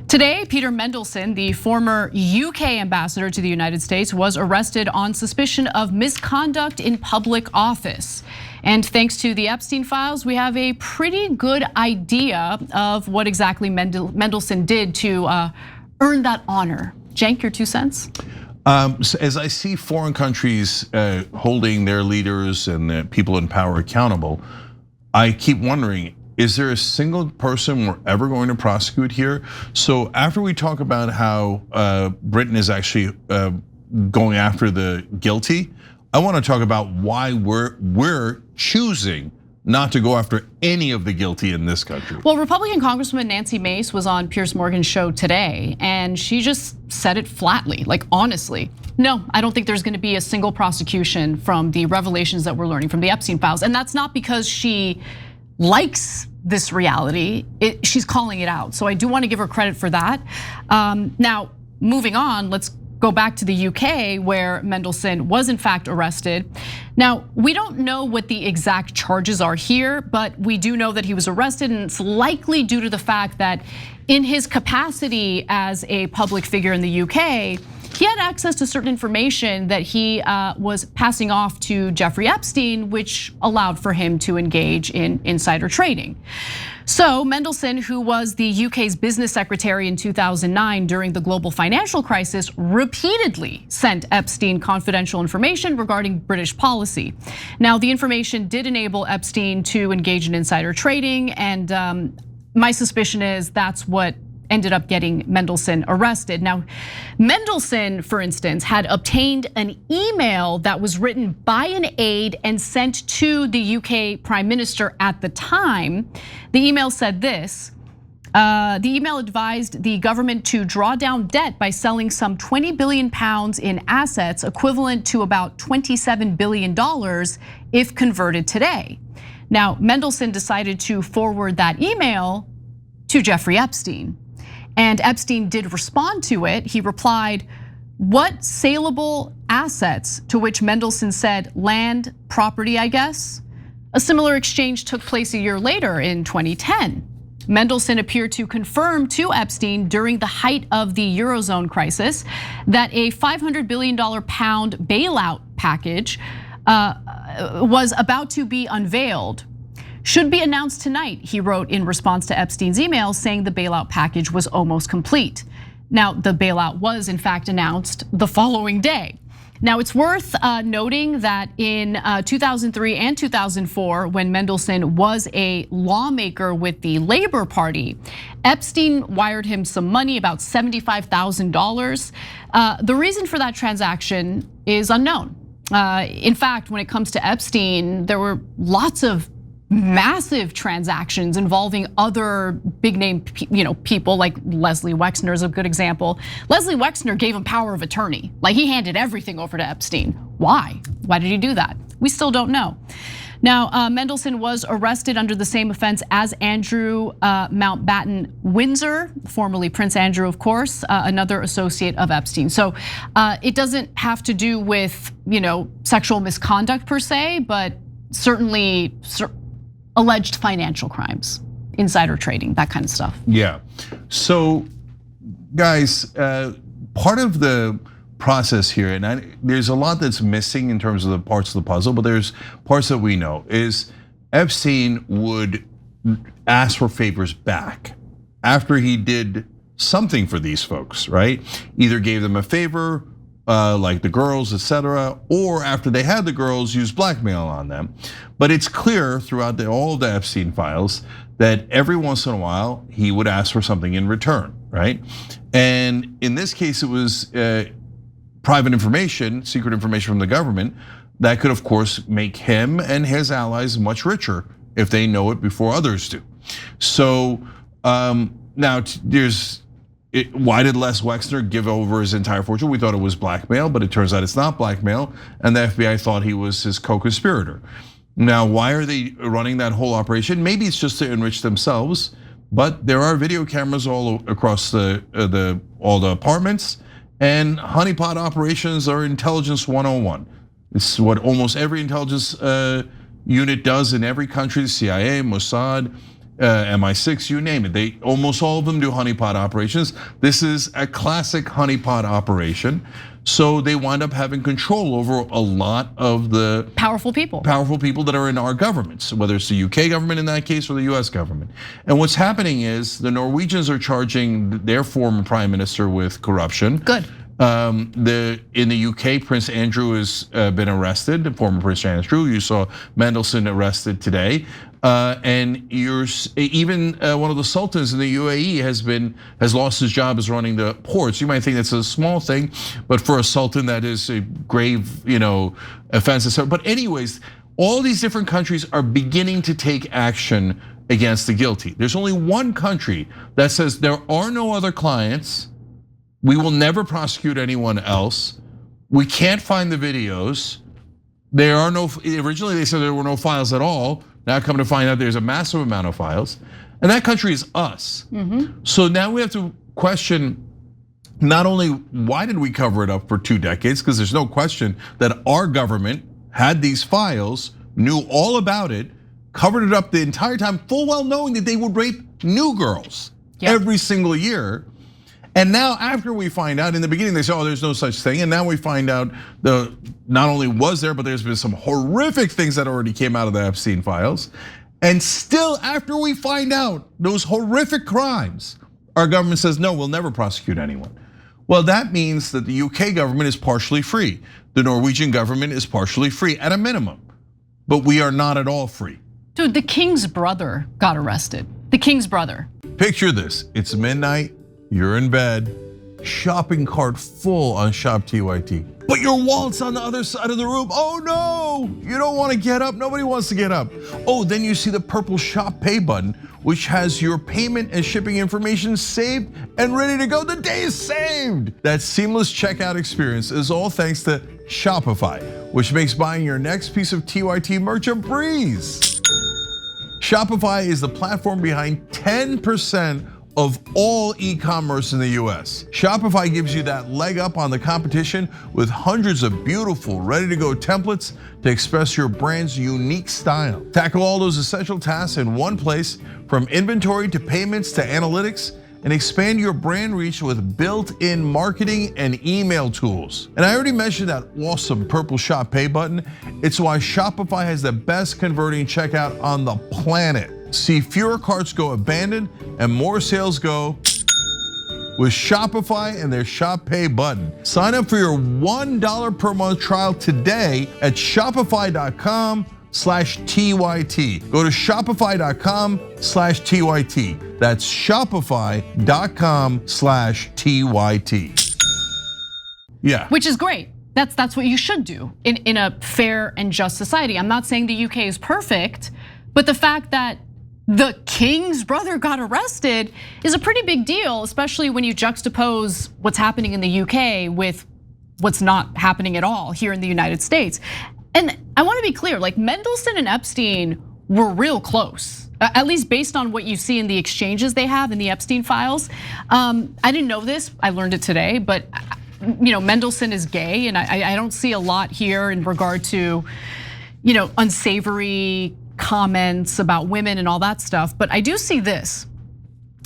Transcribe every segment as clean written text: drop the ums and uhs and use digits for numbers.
Today, Peter Mandelson, the former UK ambassador to the United States, was arrested on suspicion of misconduct in public office. And thanks to the Epstein files, we have a pretty good idea of what exactly Mandelson did to earn that honor. Cenk, your 2 cents? So as I see foreign countries holding their leaders and the people in power accountable, I keep wondering, is there a single person we're ever going to prosecute here? So after we talk about how Britain is actually going after the guilty, I want to talk about why we're choosing not to go after any of the guilty in this country. Well, Republican Congresswoman Nancy Mace was on Piers Morgan's show today, and she just said it flatly, like honestly. No, I don't think there's gonna be a single prosecution from the revelations that we're learning from the Epstein files. And that's not because she likes this reality, she's calling it out. So I do want to give her credit for that. Now, moving on, let's go back to the UK where Mandelson was in fact arrested. Now, we don't know what the exact charges are here, but we do know that he was arrested, and it's likely due to the fact that in his capacity as a public figure in the UK, he had access to certain information that he was passing off to Jeffrey Epstein, which allowed for him to engage in insider trading. So Mandelson, who was the UK's business secretary in 2009 during the global financial crisis, repeatedly sent Epstein confidential information regarding British policy. Now, the information did enable Epstein to engage in insider trading, and my suspicion is that's what ended up getting Mandelson arrested. Now, Mandelson, for instance, had obtained an email that was written by an aide and sent to the UK Prime Minister at the time. The email said this: the email advised the government to draw down debt by selling some 20 billion pounds in assets, equivalent to about $27 billion if converted today. Now, Mandelson decided to forward that email to Jeffrey Epstein. And Epstein did respond to it. He replied, "What saleable assets?" To which Mandelson said, "Land, property, I guess." A similar exchange took place a year later in 2010. Mandelson appeared to confirm to Epstein during the height of the Eurozone crisis that a $500 billion bailout package was about to be unveiled. "Should be announced tonight," he wrote in response to Epstein's email, saying the bailout package was almost complete. Now, the bailout was in fact announced the following day. Now, it's worth noting that in 2003 and 2004, when Mandelson was a lawmaker with the Labour Party, Epstein wired him some money, about $75,000. The reason for that transaction is unknown. In fact, when it comes to Epstein, there were lots of massive transactions involving other big name people, like Leslie Wexner is a good example. Leslie Wexner gave him power of attorney. Like, he handed everything over to Epstein. Why? Why did he do that? We still don't know. Now, Mandelson was arrested under the same offense as Andrew Mountbatten Windsor, formerly Prince Andrew, of course, another associate of Epstein. So it doesn't have to do with sexual misconduct per se, but certainly alleged financial crimes, insider trading, that kind of stuff. Yeah, so guys, part of the process here, and there's a lot that's missing in terms of the parts of the puzzle, but there's parts that we know, is Epstein would ask for favors back after he did something for these folks, right? Either gave them a favor, like the girls, etc., or after they had the girls, used blackmail on them. But it's clear throughout all of the Epstein files that every once in a while he would ask for something in return, right? And in this case, it was private information, secret information from the government that could, of course, make him and his allies much richer if they know it before others do. So now why did Les Wexner give over his entire fortune? We thought it was blackmail, but it turns out it's not blackmail, and the FBI thought he was his co-conspirator. Now, why are they running that whole operation? Maybe it's just to enrich themselves, but there are video cameras all across all the apartments, and honeypot operations are intelligence 101. It's what almost every intelligence unit does in every country, the CIA, Mossad. MI6, you name it. They almost all of them do honeypot operations. This is a classic honeypot operation. So they wind up having control over a lot of the powerful people that are in our governments, whether it's the UK government in that case or the US government. And what's happening is the Norwegians are charging their former prime minister with corruption. Good. In the UK, Prince Andrew has been arrested, former Prince Andrew. You saw Mandelson arrested today. And even one of the sultans in the UAE has lost his job as running the ports. You might think that's a small thing, but for a sultan, that is a grave, offense. But anyways, all these different countries are beginning to take action against the guilty. There's only one country that says there are no other clients. We will never prosecute anyone else. We can't find the videos. There are no, originally they said there were no files at all. Now come to find out there's a massive amount of files. And that country is us. So now we have to question not only why did we cover it up for 2 decades, because there's no question that our government had these files, knew all about it, covered it up the entire time, full well knowing that they would rape new girls every single year. And now after we find out, in the beginning they say, oh, there's no such thing. And now we find out not only was there, but there's been some horrific things that already came out of the Epstein files. And still after we find out those horrific crimes, our government says, no, we'll never prosecute anyone. Well, that means that the UK government is partially free. The Norwegian government is partially free at a minimum, but we are not at all free. Dude, the king's brother got arrested. The king's brother. Picture this, it's midnight. You're in bed, shopping cart full on Shop TYT. But your wallet's on the other side of the room. Oh no, you don't want to get up. Nobody wants to get up. Oh, then you see the purple Shop Pay button, which has your payment and shipping information saved and ready to go. The day is saved. That seamless checkout experience is all thanks to Shopify, which makes buying your next piece of TYT merch a breeze. Shopify is the platform behind 10% of all e-commerce in the US. Shopify gives you that leg up on the competition with hundreds of beautiful, ready-to-go templates to express your brand's unique style. Tackle all those essential tasks in one place, from inventory to payments to analytics, and expand your brand reach with built-in marketing and email tools. And I already mentioned that awesome purple Shop Pay button. It's why Shopify has the best converting checkout on the planet. See fewer carts go abandoned and more sales go with Shopify and their Shop Pay button. Sign up for your $1 per month trial today at shopify.com/TYT. Go to shopify.com/TYT. That's shopify.com/TYT. Yeah. Which is great. That's what you should do in a fair and just society. I'm not saying the UK is perfect, but the fact that the king's brother got arrested is a pretty big deal, especially when you juxtapose what's happening in the UK with what's not happening at all here in the United States. And I want to be clear, like Mandelson and Epstein were real close, at least based on what you see in the exchanges they have in the Epstein files. I didn't know this, I learned it today, but Mandelson is gay, and I don't see a lot here in regard to unsavory comments about women and all that stuff, but I do see this.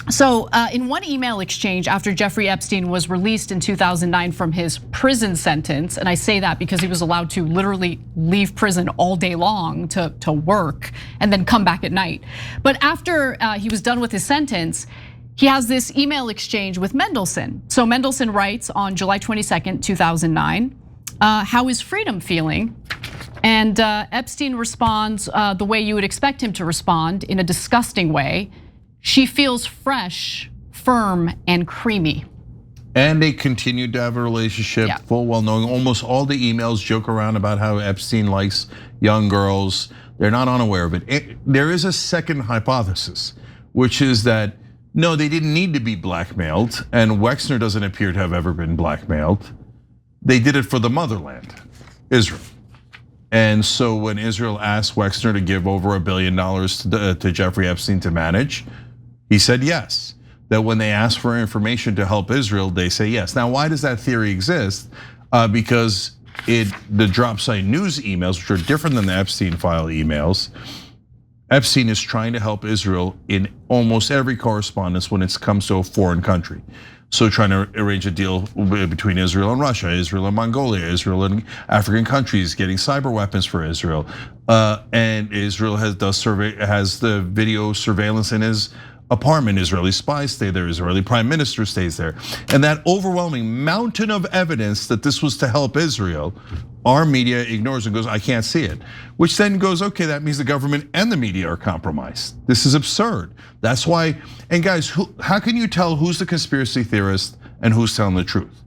So in one email exchange after Jeffrey Epstein was released in 2009 from his prison sentence, and I say that because he was allowed to literally leave prison all day long to work and then come back at night. But after he was done with his sentence, he has this email exchange with Mandelson. So Mandelson writes on July 22nd, 2009, how is freedom feeling? And Epstein responds the way you would expect him to respond, in a disgusting way. She feels fresh, firm, and creamy. And they continued to have a relationship, full well knowing. Almost all the emails joke around about how Epstein likes young girls. They're not unaware of it. There is a second hypothesis, which is that no, they didn't need to be blackmailed, and Wexner doesn't appear to have ever been blackmailed. They did it for the motherland, Israel. And so when Israel asked Wexner to give over $1 billion to Jeffrey Epstein to manage, he said yes. That when they ask for information to help Israel, they say yes. Now, why does that theory exist? Because the drop site news emails, which are different than the Epstein file emails, Epstein is trying to help Israel in almost every correspondence when it comes to a foreign country. So trying to arrange a deal between Israel and Russia, Israel and Mongolia, Israel and African countries, getting cyber weapons for Israel. And Israel has the video surveillance in his apartment. Israeli spies stay there, Israeli prime minister stays there. And that overwhelming mountain of evidence that this was to help Israel, our media ignores and goes, I can't see it. Which then goes, okay, that means the government and the media are compromised. This is absurd. That's why, and guys, how can you tell who's the conspiracy theorist and who's telling the truth?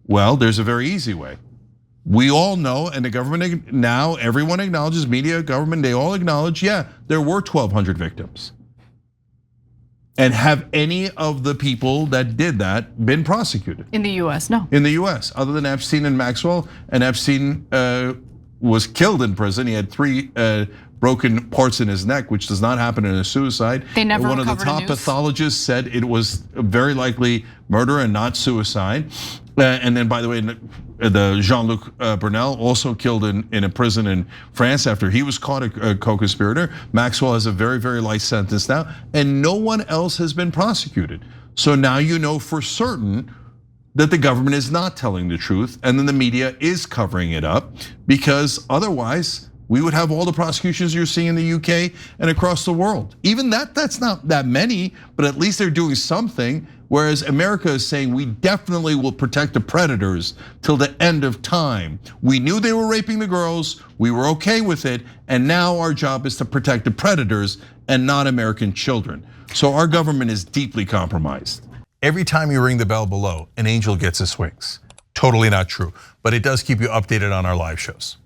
Well, there's a very easy way. We all know, and the government now, everyone acknowledges, media, government, they all acknowledge, yeah, there were 1,200 victims. And have any of the people that did that been prosecuted? In the US, no. In the US, other than Epstein and Maxwell, and Epstein was killed in prison. He had 3 broken parts in his neck, which does not happen in a suicide. They never One of the recovered a top noose. pathologists said it was very likely murder and not suicide. And then, by the way, the Jean-Luc Brunel also killed in a prison in France after he was caught a co-conspirator. Maxwell has a very, very light sentence now, and no one else has been prosecuted. So now you know for certain that the government is not telling the truth, and then the media is covering it up, because otherwise we would have all the prosecutions you're seeing in the UK and across the world. Even that's not that many, but at least they're doing something. Whereas America is saying we definitely will protect the predators till the end of time. We knew they were raping the girls, we were okay with it, and now our job is to protect the predators and not American children. So our government is deeply compromised. Every time you ring the bell below, an angel gets his wings. Totally not true, but it does keep you updated on our live shows.